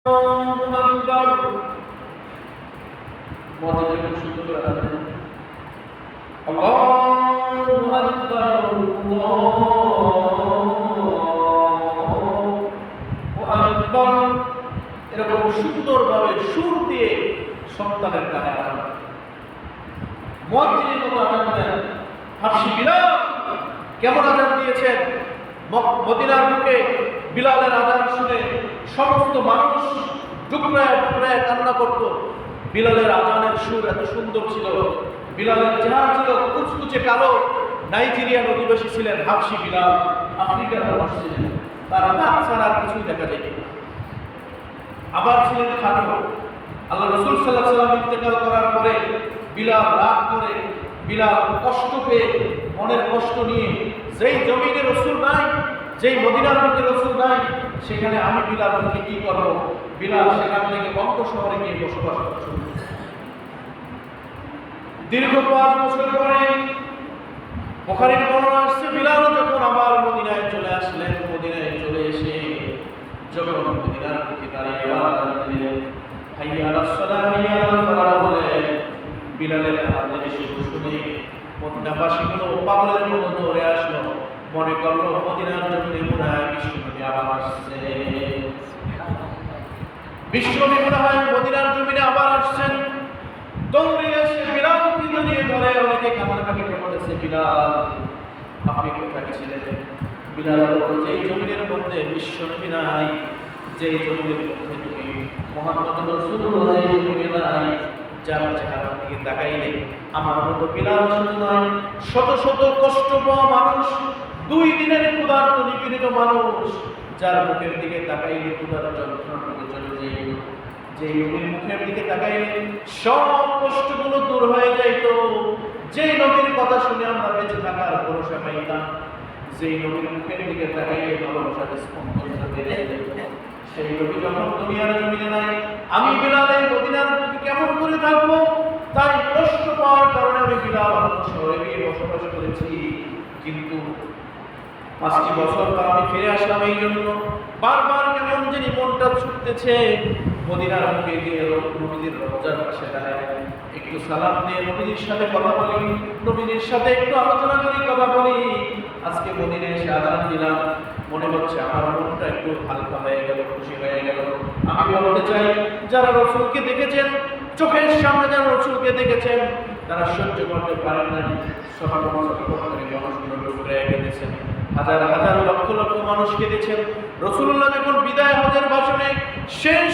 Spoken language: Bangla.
এরকম সুন্দরভাবে সুর দিয়ে সন্তানের কানে আজান মুয়াজ্জিনের মতো আজান দেন। হাফসি বিলাল কেমন আজান দিয়েছেন! মদিনার বুকে বিলালের আজান শুনে সমস্ত মানুষ টুকরায় টুকরায় কান্না করত। বিলালের আজানের সুর এত সুন্দর ছিল। বিলালের চেহারা ছিল কুচকুচে কালো। নাইজেরিয়ান অধিবাসী ছিলেন হাফসি বিলাল, আফ্রিকার মানুষ ছিলেন, তার নাক ছাড়া আর কিছুই দেখা যায় না। আবার ছিলেন খাটো। আল্লাহ রাসূল সাল্লাল্লাহু আলাইহি ওয়াসাল্লাম ইন্তেকাল করার পরে বিলাল রাগ করে, বিলাল কষ্ট পেয়ে, মনের কষ্ট নিয়ে, যেই জমিনে রাসূল নাই, যেই মদিনার মধ্যে রাসূল নাই, সেখানে আমি বিলাল থেকে কি করব? বিলাল সেখান থেকে বঙ্গ শহরে গিয়ে বসবাস করছে। দীর্ঘ 5 বছর পরে বুখারীর বর্ণনা আসছে, বিলাল যখন আবার মদিনায় চলে আসলেন, মদিনায় চলে এসে যখন মদিনার দিকে দাঁড়িয়ে আযান দিলেন, হাইয়া আলাস সালাহ হাইয়া আলাল ফালাহ বলে বিলালের আযানের সুর শুনে মদিনাবাসীগুলো পাগলের মতো দৌড়ে আসলো। মনে করলো মদিনার জমিনে মনে হয় বিশ্বনবী আবার আসছে, বিশ্বনবী মনে হয় মদিনার জমিনে আবার আসছেন। দৌড়ে এসে বিলালকে জড়িয়ে ধরে অনেকে কান্নাকাটি করতেছে, বিলাল আপনি কোথায় ছিলেন? বিলাল বলল, যেই জমিনের মধ্যে বিশ্বনবী নাই, যেই জমিনের মধ্যে তুমি মুহাম্মদ রাসূলুল্লাহ নাই, যার চেহারার দিকে তাকাইলে আমার মতো বিলাল শুধু নয়, শত শত কষ্ট পাওয়া মানুষ, 2 দিনের ক্ষুধার্ত নিপীড়িত মানুষ, যার মুখের দিকে তাকাইলে ক্ষুধার যন্ত্রণাটুকু চলে যায়, যে নবীর মুখের দিকে তাকাইলে সব কষ্টগুলো দূর হয়ে যাইত, যে নবীর কথা শুনে আমরা বেঁচে থাকার ভরসা পাইতাম, যে নবীর মুখের দিকে তাকাইলে ভালোবাসার স্পন্দনটা বেড়ে যেত, সেই নবী যখন দুনিয়ার জমিনে নাই, আমি বিলালের মদিনার প্রতি কেমন করে থাকবো? তাই কষ্ট পাওয়ার কারণে আমি বিলাল শহরে গিয়ে বসবাস করেছি। কিন্তু 5টি বছর পর আমি ফিরে আসলাম এই জন্য বারবার কেমন জানি মনটা ছুটতেছে মদিনার মুখে গিয়ে নবীর রওজার পাশে দাঁড়ায় একটু সালাম দিয়ে নবীর সাথে কথা বলি, নবীর সাথে একটু আলোচনা করি, কথা বলি। আজকে মদিনায় এসে আযান দিলাম, মনে হচ্ছে আমার মনটা একটু হালকা হয়ে গেল, খুশি হয়ে গেল। আমি বলতে চাই, যারা রাসূলকে দেখেছেন, চোখের সামনে যারা রাসূলকে দেখেছেন, তারা সহ্য করতে পারেন না সকাল মানুষগুলো ডুবে গেছেন, হাজার হাজার লক্ষ লক্ষ মানুষ কেঁদেছেন। রাসূলুল্লাহ যখন বিদায় হজের ভাষণে শেষ